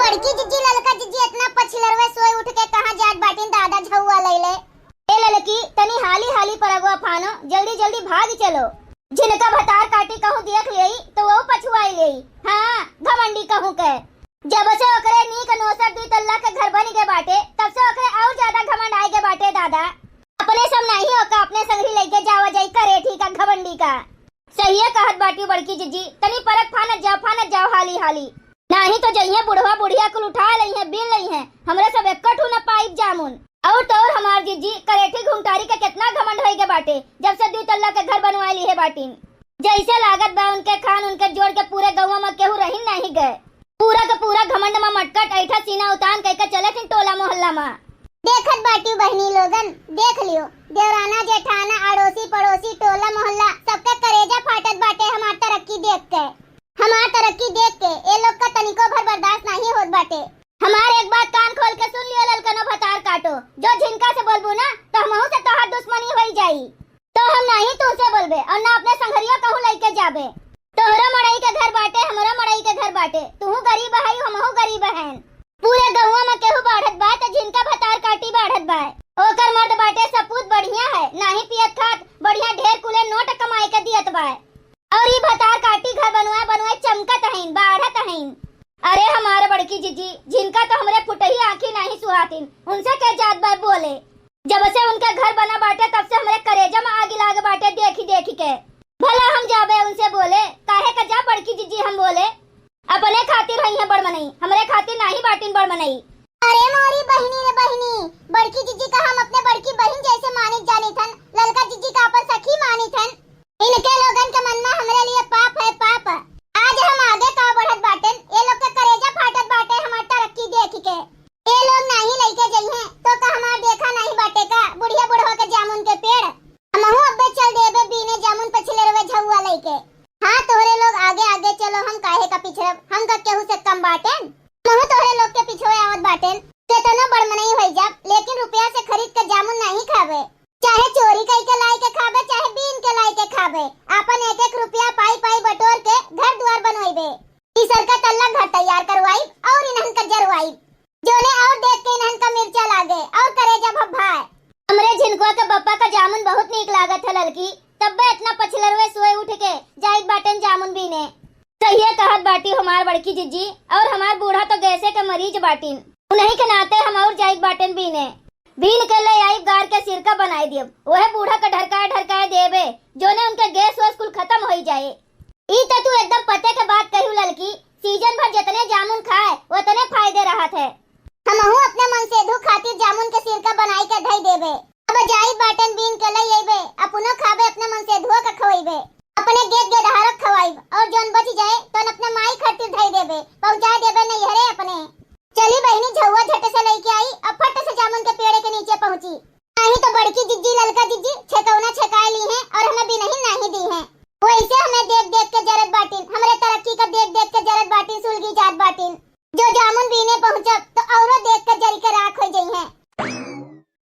बड़की जीजी ललका जीजी इतना पछिलरवे सोए उठ के कहां जात बाटिन दादा झौआ लइले। ए ललकी तनी हाली हाली परगवा फानो, जल्दी जल्दी भाग चलो। जिनका भतार काटी कहूं देख लेई तो वो पछुआई लेई। हां घमंडी कहूं के जब से ओकरे नीक नोसर दुई तल्ला के घर बन के बाटे तब से ओकरे और ज्यादा घमंड आए के बाटे दादा। अपने सब नहीं होका अपने संगरी लेके जावा जाई करे ठीक है घमंडी का। सही है कहत बाटी बड़की जीजी, तनी परख फानत जाओ हाली हाली, नहीं तो जइए बुढ़वा बुढ़िया कुल उठा लई है बिन लई है हमरे सब इकट्ठू न पाइप जामुन। और तो और हमार जीजी करेठी घुमटारी के कितना घमंड होई के बाटे जब से दुई तल्ला के घर बनवाई ली है बाटिन। जैसे लागत बा उनके खान उनके जोड़ के पूरे गांव में केहू रही नहीं गए। पूरा का पूरा घमंड में मटकट ऐठा सीना उतान कह के चले थे टोला मोहल्ला में। देखत बाटी बहनी लोगन देख लियो, देवराना जेठाना अड़ोसी पड़ोसी टोला मोहल्ला सबका करेजा फाटत बाटे हमार तरक्की देख के। हमार तरक्की देख के ए लोग का तनिको भर बर्दाश्त नहीं होत बाटे। हमार एक बात कान खोल के सुन लियो ललकनो भतार काटो, जो झिनका से बोलबू ना तो हमहू से तोहार दुश्मनी होई जाई। तो हम नहीं तुमसे बोलबे और ना अपने संघरिया कहूं लेके जाबे। तोहरा मड़ई के घर बाटे हमरा मड़ई के घर बाटे, तू गरीब है हमहू गरीब हैं। पूरे गांव में केहू बाढ़त बा तो झिनका भतार काटी बाढ़त बा। ओकर मर्द बाटे सपूत बढ़िया है, नाही पियत खात बढ़िया ढेर कुले नोट कमाए के दियत बा। और ये भतार काटी घर बनवाए चमकत हईन बाढ़त हईन। अरे हमारे बड़की जीजी जिनका तो हमरे फुटही आंखी नहीं सुहातीन, उनसे के जात बा बोले। जब से उनका घर बना बाटे तब से हमरे करेजा में आग लागे बाटे देखी के। भला हम जाबे उनसे बोले काहे का जा बड़की जीजी हम बोले अपने खातिर हई है बड़मनई, हमरे खातिर नहीं बाटिन बड़मनई। अरे मोरी बहनी रे बहनी, बड़की जीजी का हम अपने बड़की बहन जैसे मानित जानी थन, ललका जीजी का अपन सखी मानी थन। इनके लोगन के मन में हमरे लिए पाप है पाप। आज हम आगे का बढ़त बाटन, ये लोग के करेजा फाटत बाटे हमार तरक्की देख के। ये लोग नहीं लेके जइहे तो का हमार देखा नहीं बाटे का बुढ़िया बुढ़वा के जामुन के पेड़। हमहू अब्बे चल देबे बीने जामुन पछले रवे झौआ लेके। हां तोहरे लोग आगे आगे चलो, हम काहे का पीछे, हम का केहू से कम बाटेन। हमहू तोहरे लोग के पीछे आवत बाटेन। केतनो बड़मनई होई जा लेकिन रुपया से खरीद के जामुन नहीं खावे, चाहे चोरी कई के लाई के खाबे चाहे बीन के लाई के खाबे। अपन एक एक रुपया पाई पाई बटोर के घर द्वार बनवाइबे। तीसर का तल्ला घर तैयार करवाई और इन्हन का जरवाई, जोने और देख के इन्हन का मिर्चा लागे और करेजा भभाए। हमरे झिनकुआ के बप्पा का जामुन बहुत नीक लागत है ललकी, तब्बे इतना पछलरवे सोए उठ के जाइत बाटन जामुन बीने। सही है कहत बाटी हमार बड़की जीजी, और हमार बूढ़ा तो गैसे के मरीज बाटिन, उन्हीं के नाते हम और जाइत बाटन बीने। बीन के ले आई गार के सिरका बनाई दियब, वह बूढ़ा का ढरकाए देबे जोने उनके गैस वैस कुल खत्म होई जाए। ई तो तू एकदम पते के बात कहू ललकी, सीजन भर जितने जामुन खाए उतने फायदे रहत है। हमहू अपने मन से धु खातिर जामुन के सिरका बनाई के धई देबे। अब जाई बाटन बीन के ले आइबे, अपनो खाबे अपने मन से धो के खवाइबे, अपने गेट गेदहारक खवाइब और जोन बच जाए तो अपने माई खातिर धई देबे पहुंचा देबे नहीं हरे अपने। चली बहनी झौआ झट से लेके आई, अब फट से जामुन के पेड़ के नीचे पहुंची। नहीं तो बड़की जीजी ललका जीजी छकौना छकाए ली हैं और हमें भी नहीं दी हैं। वैसे हमें देख देख के जरत बाटिन, हमरे तरक्की का देख देख के जरत बाटिन सुलगी जात बाटिन। जो जामुन बीने पहुंचब तो औरो देख के जरी के राख हो जई हैं।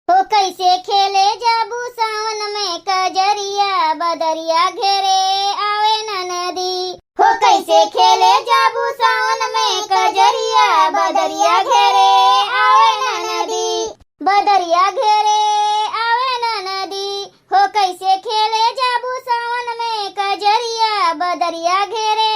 हो कैसे खेले जाबू सावन में कजरिया बदरिया घेरे आवे न नदी। हो कैसे खेले जाबू सावन में कजरिया बदरिया घेरे आवे न नदी, बदरिया घेरे आवे न नदी। हो कैसे खेले जाबू सावन में कजरिया बदरिया घेरे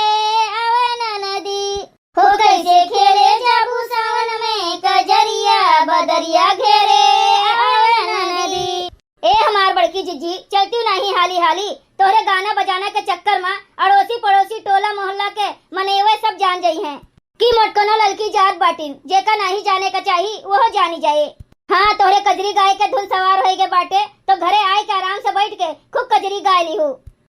आवे न नदी। हो कैसे खेले जाबू सावन में कजरिया बदरिया घेरे आवे न नदी। ए हमार बड़की जीजी चलती नहीं हाली हाली, तोहरे गाना बजाना के चक्कर में अड़ोसी पड़ोसी टोला मोहल्ला के मनेवे सब जान जाई हैं कि मोटकनो ललकी जात बाटिन, जेका नहीं जाने का चाहिए वह जानी जाए। हाँ तोहरे कजरी गाय के धुन सवार होई के बाटे तो घरे आए के आराम से बैठ के खूब कजरी गाय ली हूँ।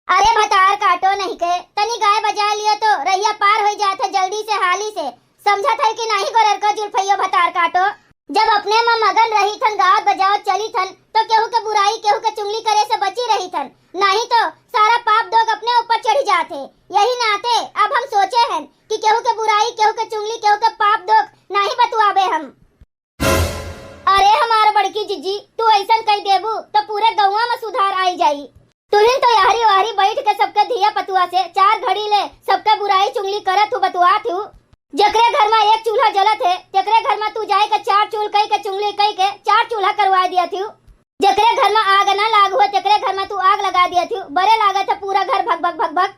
अरे भतार काटो नहीं के तनी गाय बजा लियो तो रैया पार हो जात है जल्दी से हाली से। समझा था कि नहीं गोरर का जुल्फैया भतार काटो। जब अपने में मगन रही थन गावत बजावत चली थन तो केहू के बुराई केहू के चुगली करे से बची रही थन, नहीं तो सारा पाप दोग अपने ऊपर चढ़ी जाते। यही नाते अब हम सोचे हैं कि केहू के बुराई केहू के चुगली केहू के पाप दोग नहीं बतुआबे हम। अरे हमारा बड़की जीजी तू ऐसा कह देबू तो पूरे गौवा में सुधार आई जाई। तुहिन तो यारी वारी बैठ के सबके धिया पतुआ से चार घड़ी ले सबके बुराई चुगली करत हूँ बतुआत हूँ। जे जकरे घर में एक चूल्हा जलत है तेकरे घर में तू जाए के चार चूल कई के चुंगली कई के चार चूल्हा करवा दिया थी। जकरे घर में आग ना लाग हुआ तेकरे घर में तू आग लगा दिया थी। बड़े लागत है पूरा घर भग भग भग भग।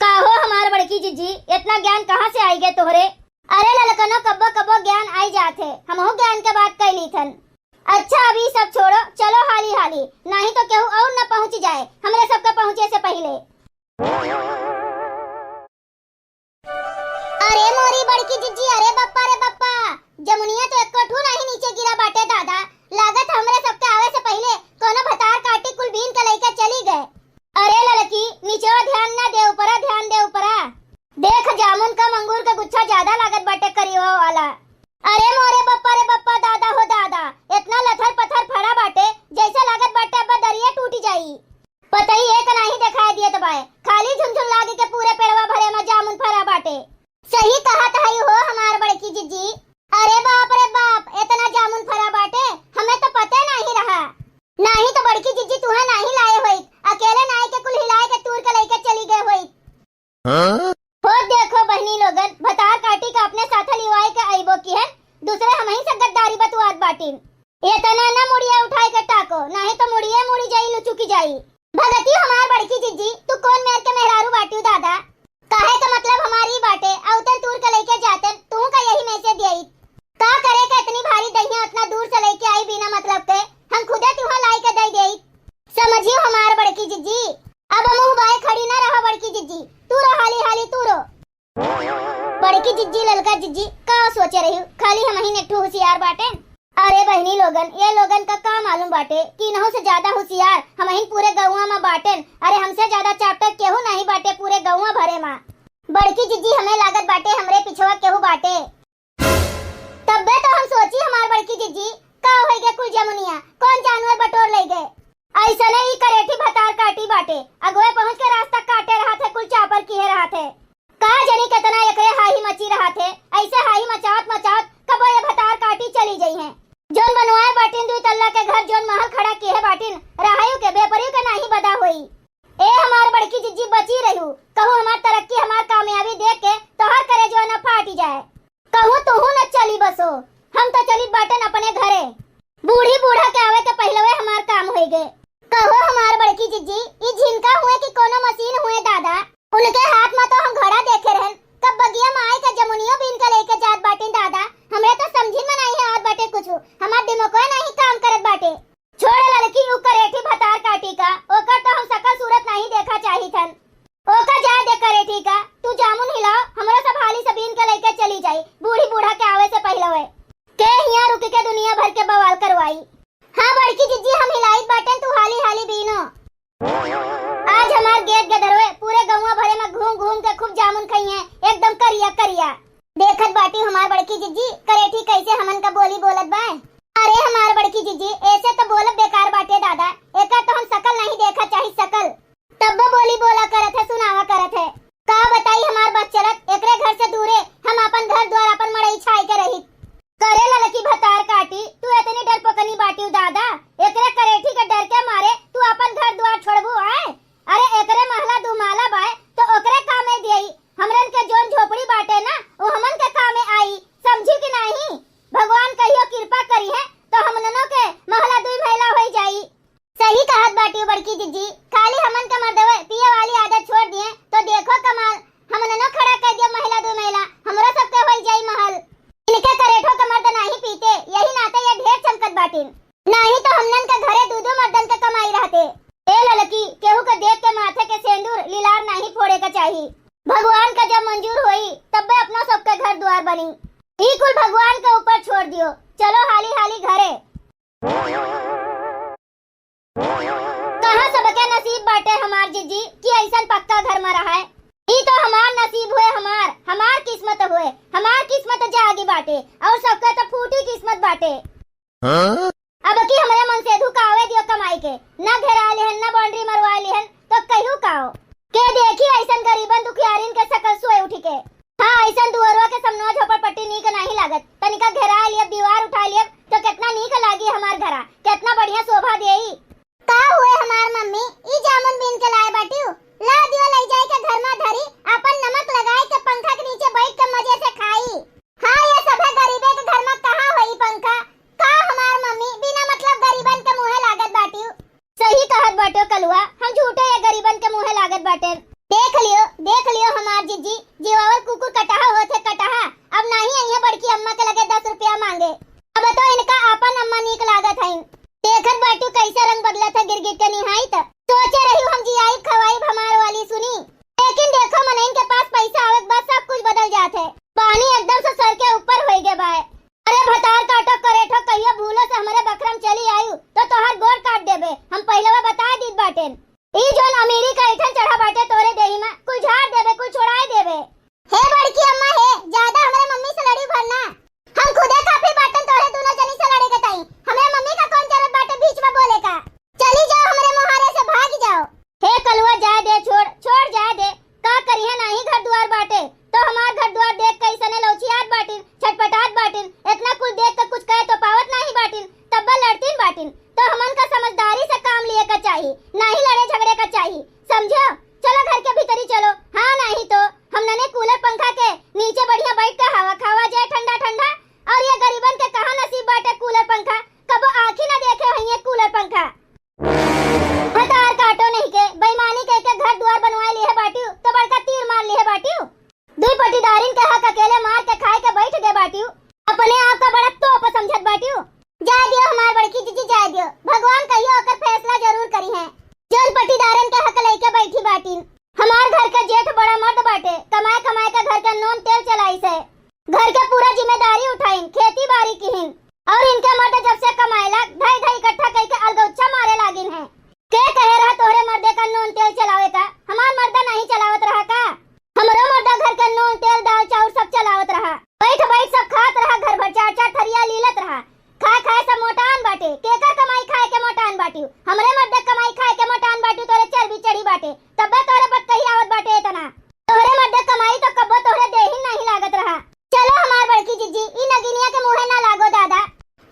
का हो हमार बड़की जीजी इतना ज्ञान कहाँ से आई गए तोहरे? अरे ललकनो कब्बो कब्बो ज्ञान आई जाते हमहू ज्ञान के बात कैली थन। अच्छा अभी सब छोड़ो चलो हाली हाली नहीं तो केहू और न पहुँच जाए हमरे सबके पहुँचे से पहले। अरे मोरी बड़की जीजी अरे बप्पा जमुनिया तो एक कोठू नहीं नीचे गिरा बाटे दादा। लागत हमरे सबके आवे से पहले कोनो भतार काटी कुल बीन के लेके चली गए। अरे लड़की नीचे ध्यान ना दे ऊपरा ध्यान दे ऊपरा। देख जामुन का अंगूर का गुच्छा ज्यादा लागत बाटे करियो वाला। अरे मोरे बप्पा रे बप्पा दादा हो दादा इतना लथर पत्थर फड़ा बाटे जैसे लागत बाटे अब दरिया टूट जाई। पता ही एक नहीं दिखाई दिए तबाए खाली झुनझुन लागे के पूरे पेड़वा भरे में जामुन फरा बाटे। सही कहा था हो हमार बड़की जीजी। अरे बाप इतना जामुन फरा बाटे हमें तो पता नहीं रहा। नहीं तो बड़की जीजी तुहा नहीं लाए होई अकेले नाई के कुल हिलाए के तूर के लेके चली गए होई। हो देखो बहनी लोगन भतार काटी का अपने साथ लिवाए के आइबो की है दूसरे हम ही से गद्दारी बतवात बाटीन। ये तना ना मुड़िया उठाए के टाको नहीं तो मुड़िए मुड़ी जाई लुचुकी जाई। भगती हमार बड़की जीजी तू कौन मेर के मेहरारू बाटियो दादा? काहे का मतलब हमारी बाटे औतन तूर के लेके जातन तू का यही मैसेज दिई। का करे के इतनी भारी दहिया उतना दूर से लेके आई बिना मतलब के हम खुदे तुहा लाई के दई देई। समझियो हमार बड़की जीजी अब मुंह बाए खड़ी ना रहो बड़की जीजी तू रो हाली हाली तू रो। बड़की जीजी ललका जीजी का सोचे रही खाली हम ही नेठू होशियार बाटे। अरे बहनी लोगन ये लोगन का मालूम बाटे कि इनहु से ज्यादा होशियार हम ही पूरे गौवा में बाटेन। अरे हमसे ज्यादा चैप्टर केहू नहीं बाटे पूरे गौवा भरे में। बड़की जीजी हमें लागत बाटे हमरे पिछवा केहू बाटे। तब्बे तो हम सोची हमार बड़की जीजी का होई गे कुल जमुनिया कौन जानवर बटोर ले गए। ऐसा नहीं करेठी भतार काटी बाटे अगवे पहुंच के रास्ता काटे रहा थे कुल चापर किए रहा थे। का जनी कितना एकरे हाही मची रहा थे ऐसे हाही मचात कब ये भतार काटी चली गई हैं। जोन बनवाए बाटिन दुई तल्ला के घर जोन महल खड़ा किए बाटिन रहायु के बेपरियु के नहीं बदा होई। ए हमार बड़की जीजी बची रहू कहूँ हमार तरक्की हमार कामयाबी देख के तोहर करे जो न फाटी जाए। कहूँ तू न चली बसो हम तो चली बाटन अपने घरे। बूढ़ी बूढ़ा के आवे के पहलवे हमार काम हो गए। कहो हमार बड़की जीजी ई झिनका हुए कि कोनो मशीन हुए दादा? उनके हाथ में तो हम घड़ा देखे रहन कब बगिया में आए के जमुनियो बीन के लेके जात बाटिन दादा। हमरे तो समझी में नहीं आवत बाटे कुछ हमार दिमाग नहीं काम करत बाटे। छोड़ लड़की उ करेठी भतार काटी का ओकर तो हम सकल सूरत नहीं देखा चाही थन। ओका जा दे करेठी का तू जामुन हिलाओ हमरो सब हाली से बीन के लेके चली जाई बूढ़ी बूढ़ा के आवे से पहलवे के हिया रुक के दुनिया भर के बवाल करवाई। हाँ बड़की जीजी हम हिलाइत बाटन तू हाली हाली बीनो। आज हमार गेट गदरवे पूरे गौवा भरे में घूम घूम के खूब जामुन खाई हैं एकदम करिया करिया। देखत बाटी हमार बड़की जीजी करेठी कैसे हमन का बोली बोलत बा। अरे हमार बड़की जीजी ऐसे तो बोलब बेकार बाटे दादा एका तो हम सकल नहीं देखा चाही सकल तब बोली बोला करत है सुनावा करत है। का बताई हमार बस चलत एकरे घर से दूरे हम अपन घर द्वार अपन मड़ई छाई के रही करे ललकी भतार काटी तू इतनी डरपोकनी बाटी दादा एकरे करेठी के डर के मारे तू अपन घर द्वार छोड़बू आए। अरे एकरे महला दुमाला बाय तो ओकरे कामे देई हमरन के जोन झोपड़ी बाटे ना वो हमन के कामे आई समझी कि नहीं। भगवान कहियो कृपा करी है तो हमननो के महला दुई महिला होई जाई। सही कहत बाटी बड़की जीजी खाली हमन के मर्दवे पिए वाली आदत छोड़ दिए तो देखो कमाल हमननो खड़ा कर दिया महिला दुई महिला हमरो सबके होई जाई महल। इनके करेठो के मर्द नहीं पीते यही नाते ये ढेर चमकत बाटिन नहीं तो हमनन के घरे दूधो मर्दन के कमाई रहते। ए ललकी केहू के देख के माथे के सिंदूर लीलार नहीं फोड़े का चाहिए। भगवान का जब मंजूर होई तब अपना सबके घर द्वार बनी ई कुल भगवान के ऊपर छोड़ दियो। चलो हाली हाली घरे। कहाँ सबके नसीब बाटे हमार जीजी कि ऐसा पक्का घर में रहा है। ई तो हमार नसीब हुए हमार किस्मत हुए हमार किस्मत जागी बाटे और सबके तो फूटी किस्मत बाटे। अब की हमारे मन से धुकावे दियो कमाई के ना घेरा लिहन ना बाउंड्री मरवा लिहन तो कहू काओ के देखी ऐसन गरीबन दुखियारिन के सकल सोए उठी के। हाँ ऐसन दुअरवा के समनवा झोपड़पट्टी नीक नहीं लागत तनिका घेरा लिया दीवार उठा लिया तो कितना नीक लागी हमार घरा कितना बढ़िया शोभा देई। का हुए हमार मम्मी ई जामुन बीन के लाए बाटियो ला दियो ले जाए के घर में धरी अपन नमक लगाए के पंखा के नीचे बैठ के मजे से खाई। से घर के पूरा जिम्मेदारी उठाइन, खेती बाड़ी की और इनके मर्द जब से कमाएला धई धई इकट्ठा करके अलगौचा मारे लागिन है। के कहे रहा तोहरे मर्दे का नून तेल चलावे का? हमार मर्दा नहीं चलावत रहा का? हमरो मर्दा घर के नून तेल दाल चाउर सब चलावत रहा। बैठ बैठ सब खात रहा, घर भर चार चार थरिया लीलत रहा। खाए खाए सब मोटान बाटे। केकर कमाई खाए के मोटान बाटी? हमरे मर्दे कमाई खाए के मोटान बाटी। तोरे चर्बी चढ़ी बाटे तब्बे तोरे बत कही आवत बाटे इतना। तोहरे मर्दे कमाई तो कब्बो तोहरे देही नहीं लागत रहा। चलो हमार बड़की जीजी ई नगिनिया के मुंहे ना लागो दादा।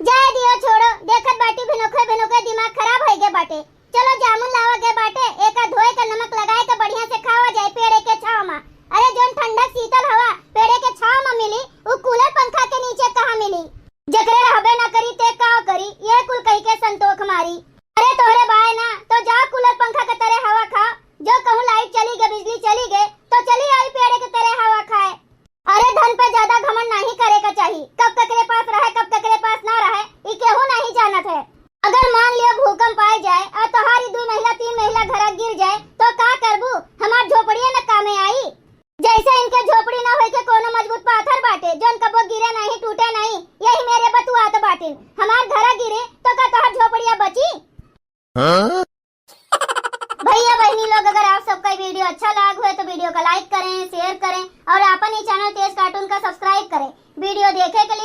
जाए दियो छोड़ो, देखत बाटी भिनोखे भिनोखे दिमाग खराब हो गए बाटे। चलो जामुन लावा के बाटे, एका धोए का नमक लगाए के बढ़िया से खावा जाए पेड़े के छाव में। अरे जोन ठंडक शीतल हवा पेड़े के छाव में मिली वो कूलर पंखा के नीचे कहाँ मिली? जकरे रहबे ना करी ते का करी, ये कुल कही के संतोख मारी। अरे तोहरे बाय ना तो जा कूलर पंखा के तरह हवा खा। जो कहूँ लाइट चली गई बिजली चली गई तो चली आई पेड़े के तरह हवा खाए। अरे धन पे ज्यादा घमंड नहीं करे का चाहिए। कब ककरे पास रहे कब ककरे पास ना रहे ये केहू नहीं जानत है। अगर मान लियो भूकंप आ जाए और तुम्हारी 2 महिला 3 महिला घर गिर जाए तो का करबू? हमार झोपड़िया न कामे आई। जैसे इनके झोपड़ी ना होए के कोनो मजबूत पाथर बाटे जोन कबो गिरे नहीं टूटे नहीं, यही मेरे बतुआत बाटे। हमार घर गिरे तो का तोहर झोपड़िया बची? भैया बहनी लोग, अगर आप सबका वीडियो अच्छा लगा हुआ तो वीडियो को लाइक करें, शेयर करें और अपन ही चैनल तेज कार्टून का सब्सक्राइब करें। वीडियो देखे के